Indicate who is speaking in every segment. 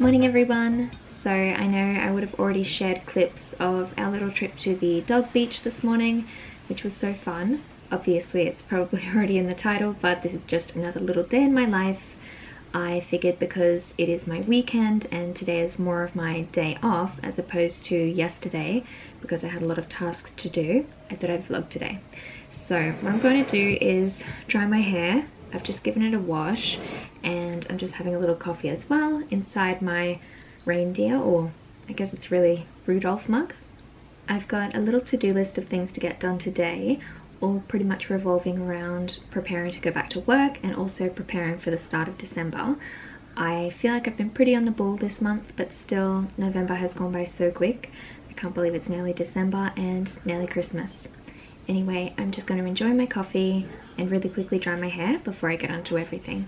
Speaker 1: Morning everyone. So I know I would have already shared clips of our little trip to the dog beach this morning, which was so fun. Obviously it's probably already in the title, but this is just another little day in my life. I figured because it is my weekend and today is more of my day off as opposed to yesterday because I had a lot of tasks to do, I thought I'd vlog today. So what I'm going to do is dry my hair. I've just given it a wash and I'm just having a little coffee as well inside my reindeer, or I guess it's really Rudolph mug. I've got a little to-do list of things to get done today, all pretty much revolving around preparing to go back to work and also preparing for the start of December. I feel like I've been pretty on the ball this month, but still November has gone by so quick. I can't believe it's nearly December and nearly Christmas. Anyway, I'm just going to enjoy my coffee and really quickly dry my hair before I get onto everything.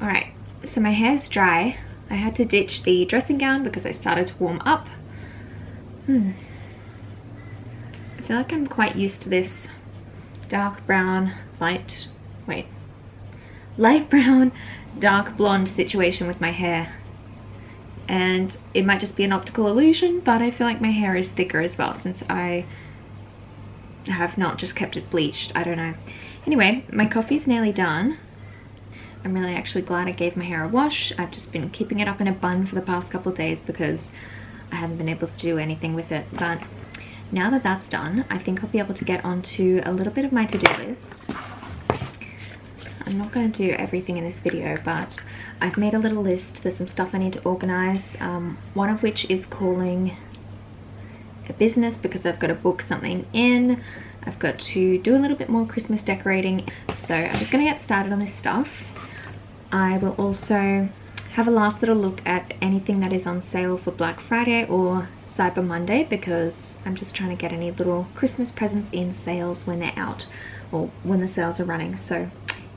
Speaker 1: Alright, so my hair's dry. I had to ditch the dressing gown because I started to warm up. I feel like I'm quite used to this dark brown, light brown, dark blonde situation with my hair. And it might just be an optical illusion, but I feel like my hair is thicker as well since I have not just kept it bleached. I don't know. Anyway, my coffee's nearly done. I'm really actually glad I gave my hair a wash. I've just been keeping it up in a bun for the past couple of days because I haven't been able to do anything with it. But now that that's done, I think I'll be able to get onto a little bit of my to-do list. I'm not going to do everything in this video, but I've made a little list. There's some stuff I need to organize, one of which is calling a business because I've got to book something in. I've got to do a little bit more Christmas decorating. So I'm just going to get started on this stuff. I will also have a last little look at anything that is on sale for Black Friday or Cyber Monday because I'm just trying to get any little Christmas presents in sales when they're out or when the sales are running. So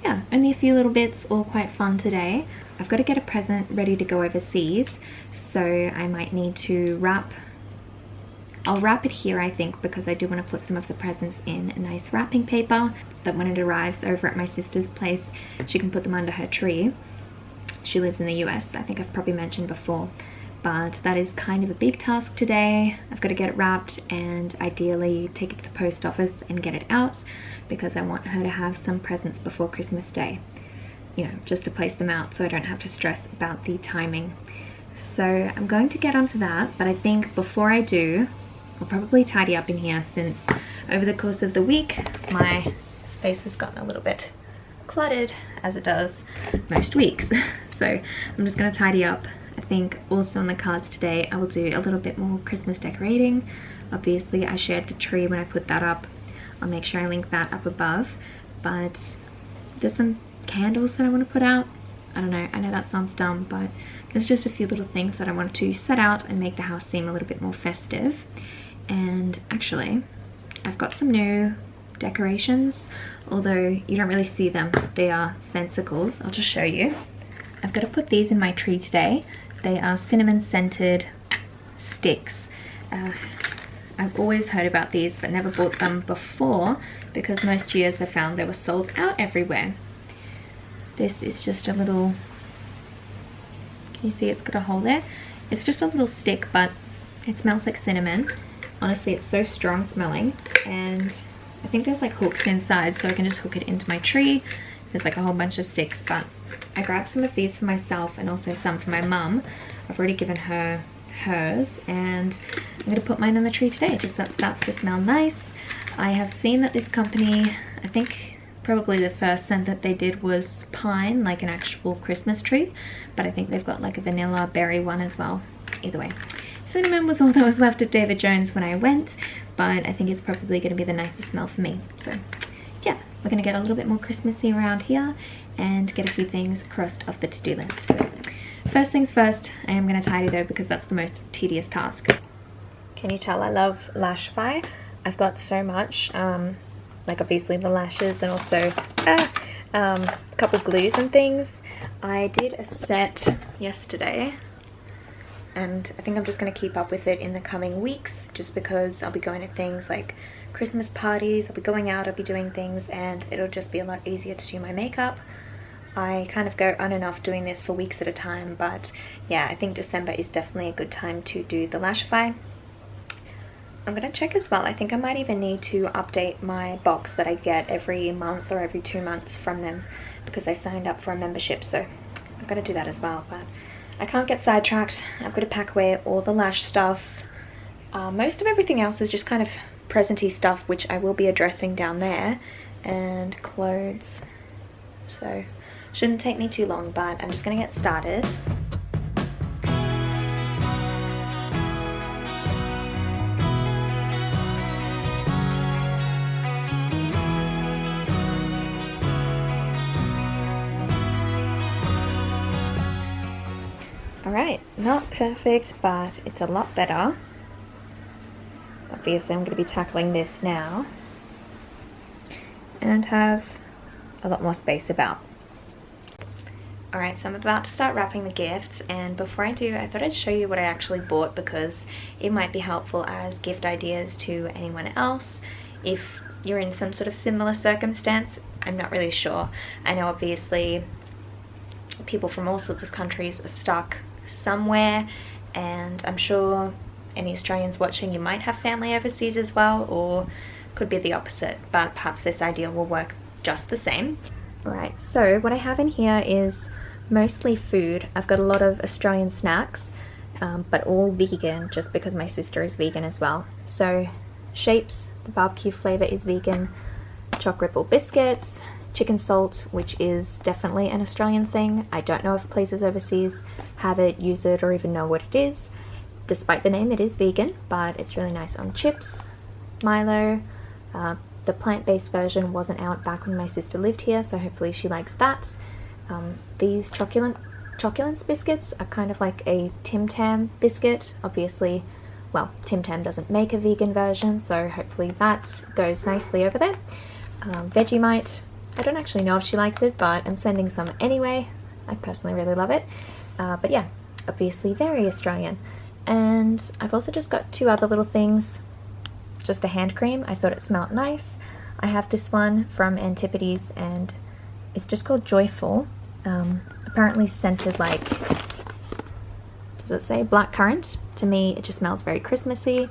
Speaker 1: yeah, only a few little bits, all quite fun today. I've got to get a present ready to go overseas, so I might need to I'll wrap it here I think because I do want to put some of the presents in a nice wrapping paper so that when it arrives over at my sister's place she can put them under her tree. She lives in the US, I think I've probably mentioned before, but that is kind of a big task today. I've got to get it wrapped and ideally take it to the post office and get it out because I want her to have some presents before Christmas Day, you know, just to place them out so I don't have to stress about the timing. So I'm going to get onto that, but I think before I do, I'll probably tidy up in here since over the course of the week my space has gotten a little bit cluttered, as it does most weeks. So I'm just going to tidy up. I think also on the cards today I will do a little bit more Christmas decorating. Obviously I shared the tree when I put that up. I'll make sure I link that up above, but there's some candles that I want to put out. I don't know, I know that sounds dumb, but there's just a few little things that I want to set out and make the house seem a little bit more festive. And actually I've got some new decorations, although you don't really see them. They are sensicles. I'll just show you. I've got to put these in my tree today. They are cinnamon scented sticks. I've always heard about these but never bought them before because most years I found they were sold out everywhere. This is just a little, can you see it's got a hole there? It's just a little stick, but it smells like cinnamon. Honestly, it's so strong smelling, and I think there's like hooks inside so I can just hook it into my tree. There's like a whole bunch of sticks, but I grabbed some of these for myself and also some for my mum. I've already given her hers and I'm going to put mine on the tree today just so it starts to smell nice. I have seen that this company, I think probably the first scent that they did was pine, like an actual Christmas tree, but I think they've got like a vanilla berry one as well. Either way, cinnamon was all that was left at David Jones when I went, but I think it's probably going to be the nicest smell for me. So yeah, we're going to get a little bit more Christmassy around here and get a few things crossed off the to-do list. So first things first, I am going to tidy though because that's the most tedious task. Can you tell I love Lashify? I've got so much, like obviously the lashes and also A couple glues and things. I did a set yesterday, and I think I'm just going to keep up with it in the coming weeks, just because I'll be going to things like Christmas parties, I'll be going out, I'll be doing things, and it'll just be a lot easier to do my makeup. I kind of go on and off doing this for weeks at a time, but yeah, I think December is definitely a good time to do the Lashify. I'm going to check as well, I think I might even need to update my box that I get every month or every 2 months from them, because I signed up for a membership, so I've got to do that as well. But I can't get sidetracked. I've got to pack away all the lash stuff. Most of everything else is just kind of presenty stuff, which I will be addressing down there, and clothes, so shouldn't take me too long, but I'm just going to get started. Alright, not perfect, but it's a lot better. Obviously I'm going to be tackling this now and have a lot more space about. Alright, so I'm about to start wrapping the gifts, and before I do, I thought I'd show you what I actually bought, because it might be helpful as gift ideas to anyone else if you're in some sort of similar circumstance. I'm not really sure. I know obviously people from all sorts of countries are stuck somewhere, and I'm sure any Australians watching, you might have family overseas as well, or could be the opposite, but perhaps this idea will work just the same. Alright, so what I have in here is mostly food. I've got a lot of Australian snacks, but all vegan, just because my sister is vegan as well. So Shapes, the barbecue flavour, is vegan. Choc Ripple biscuits, chicken salt, which is definitely an Australian thing. I don't know if places overseas have it, use it, or even know what it is. Despite the name, it is vegan, but it's really nice on chips. Milo, the plant-based version wasn't out back when my sister lived here, so hopefully she likes that. These Chocolance biscuits are kind of like a Tim Tam biscuit. Obviously, well, Tim Tam doesn't make a vegan version, so hopefully that goes nicely over there. Vegemite, I don't actually know if she likes it, but I'm sending some anyway. I personally really love it. But yeah, obviously very Australian. And I've also just got 2 other little things. Just a hand cream. I thought it smelled nice. I have this one from Antipodes, and it's just called Joyful. Apparently scented like, does it say blackcurrant? To me, it just smells very Christmassy,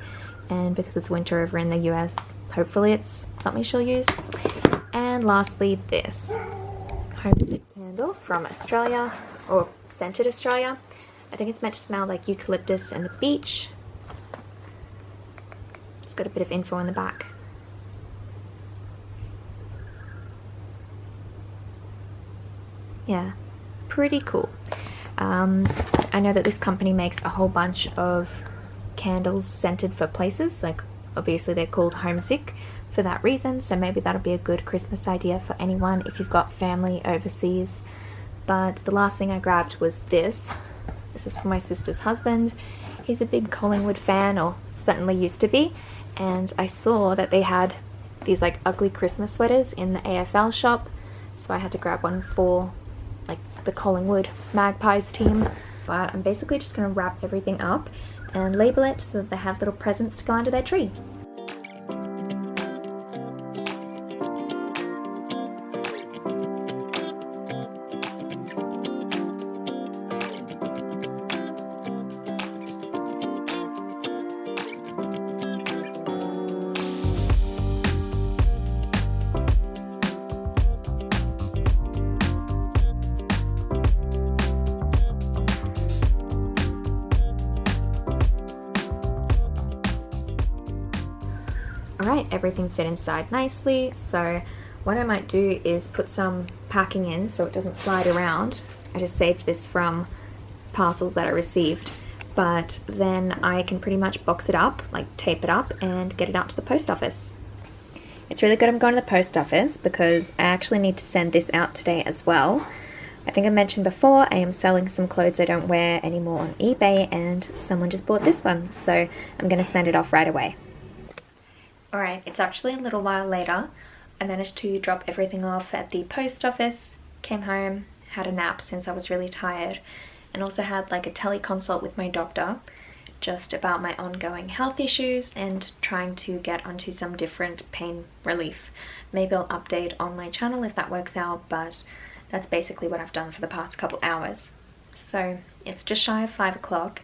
Speaker 1: and because it's winter over in the US, hopefully it's something she'll use. And lastly, this homesick candle from Australia, or Scented Australia. I think it's meant to smell like eucalyptus and the beach. It's got a bit of info in the back. Yeah, pretty cool. I know that this company makes a whole bunch of candles scented for places, like obviously they're called Homesick for that reason, so maybe that'll be a good Christmas idea for anyone if you've got family overseas. But the last thing I grabbed was this. This is for my sister's husband. He's a big Collingwood fan, or certainly used to be, and I saw that they had these like ugly Christmas sweaters in the AFL shop, so I had to grab one for like the Collingwood Magpies team. But I'm basically just going to wrap everything up and label it so that they have little presents to go under their tree. Alright, everything fit inside nicely, so what I might do is put some packing in so it doesn't slide around. I just saved this from parcels that I received, but then I can pretty much box it up, like tape it up, and get it out to the post office. It's really good I'm going to the post office because I actually need to send this out today as well. I think I mentioned before I am selling some clothes I don't wear anymore on eBay, and someone just bought this one, so I'm going to send it off right away. Alright, it's actually a little while later. I managed to drop everything off at the post office, came home, had a nap since I was really tired, and also had like a teleconsult with my doctor just about my ongoing health issues and trying to get onto some different pain relief. Maybe I'll update on my channel if that works out, but that's basically what I've done for the past couple hours. So it's just shy of 5 o'clock,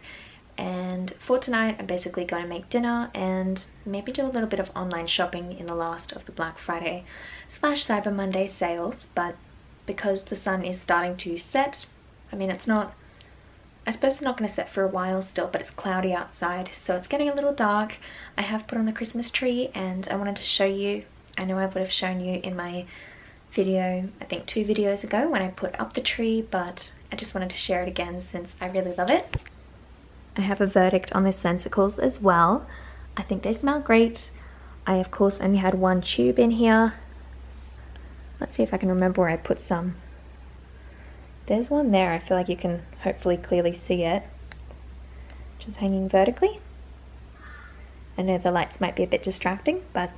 Speaker 1: and for tonight I'm basically going to make dinner and maybe do a little bit of online shopping in the last of the Black Friday / Cyber Monday sales. But because the sun is starting to set, I mean, it's not, I suppose it's not going to set for a while still, but it's cloudy outside, so it's getting a little dark. I have put on the Christmas tree and I wanted to show you. I know I would have shown you in my video, I think 2 videos ago, when I put up the tree, but I just wanted to share it again since I really love it. I have a verdict on the sensicles as well. I think they smell great. I of course only had 1 tube in here. Let's see if I can remember where I put some. There's one there. I feel like you can hopefully clearly see it. Just hanging vertically. I know the lights might be a bit distracting, but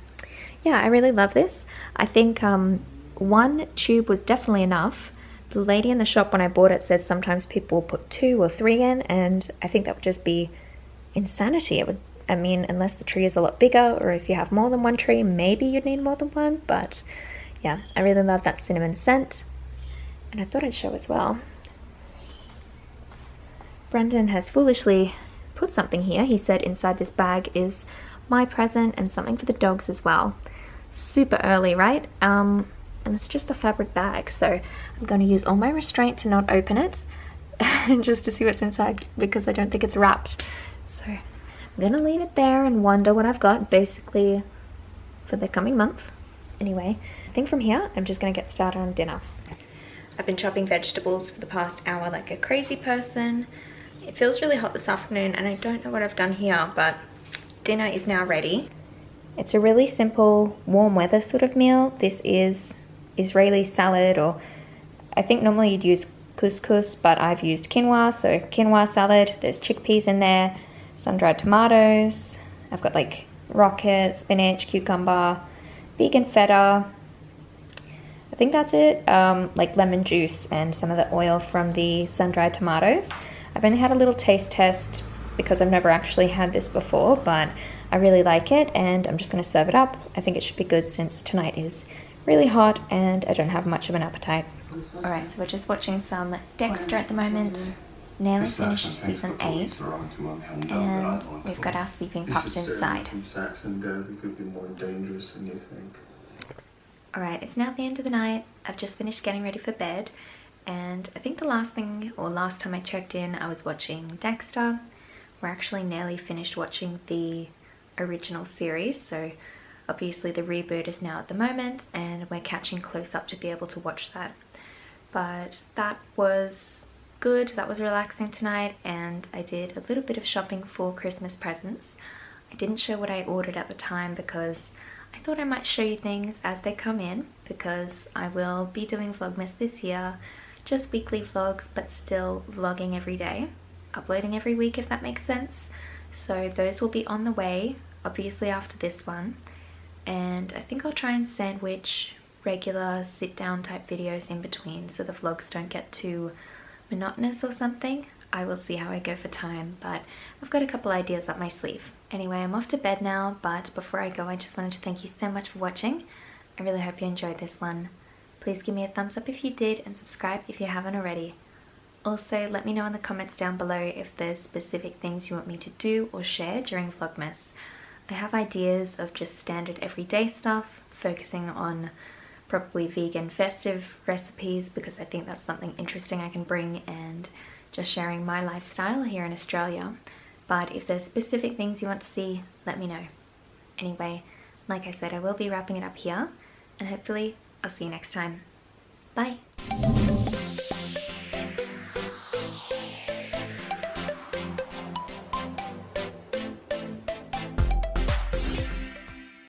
Speaker 1: yeah, I really love this. I think 1 tube was definitely enough. The lady in the shop when I bought it said sometimes people will put 2 or 3 in, and I think that would just be insanity. It would, I mean, unless the tree is a lot bigger, or if you have more than 1 tree, maybe you'd need more than 1, but yeah, I really love that cinnamon scent. And I thought I'd show as well. Brendan has foolishly put something here. He said inside this bag is my present and something for the dogs as well. Super early, right? And it's just a fabric bag, so I'm going to use all my restraint to not open it just to see what's inside, because I don't think it's wrapped. So I'm going to leave it there and wonder what I've got basically for the coming month. Anyway, I think from here I'm just going to get started on dinner. I've been chopping vegetables for the past hour like a crazy person. It feels really hot this afternoon and I don't know what I've done here, but dinner is now ready. It's a really simple warm weather sort of meal. This is Israeli salad, or I think normally you'd use couscous, but I've used quinoa, so quinoa salad. There's chickpeas in there, sun-dried tomatoes. I've got like rocket, spinach, cucumber, vegan feta. I think that's it, like lemon juice and some of the oil from the sun-dried tomatoes. I've only had a little taste test because I've never actually had this before, but I really like it and I'm just going to serve it up. I think it should be good since tonight is really hot and I don't have much of an appetite. Alright, so we're just watching some Dexter at the moment. Nearly finished season 8 and we've got our sleeping pups inside. Alright, it's now the end of the night. I've just finished getting ready for bed, and I think the last time I checked in I was watching Dexter. We're actually nearly finished watching the original series, so obviously the reboot is now at the moment and we're catching close up to be able to watch that. But that was good, that was relaxing tonight, and I did a little bit of shopping for Christmas presents. I didn't show what I ordered at the time because I thought I might show you things as they come in, because I will be doing Vlogmas this year, just weekly vlogs, but still vlogging every day, uploading every week if that makes sense. So those will be on the way, obviously after this one, and I think I'll try and sandwich regular sit-down type videos in between so the vlogs don't get too monotonous or something. I will see how I go for time, but I've got a couple ideas up my sleeve. Anyway, I'm off to bed now, but before I go I just wanted to thank you so much for watching. I really hope you enjoyed this one. Please give me a thumbs up if you did and subscribe if you haven't already. Also, let me know in the comments down below if there's specific things you want me to do or share during Vlogmas. I have ideas of just standard everyday stuff, focusing on probably vegan festive recipes because I think that's something interesting I can bring, and just sharing my lifestyle here in Australia. But if there's specific things you want to see, let me know. Anyway, like I said, I will be wrapping it up here, and hopefully I'll see you next time. Bye!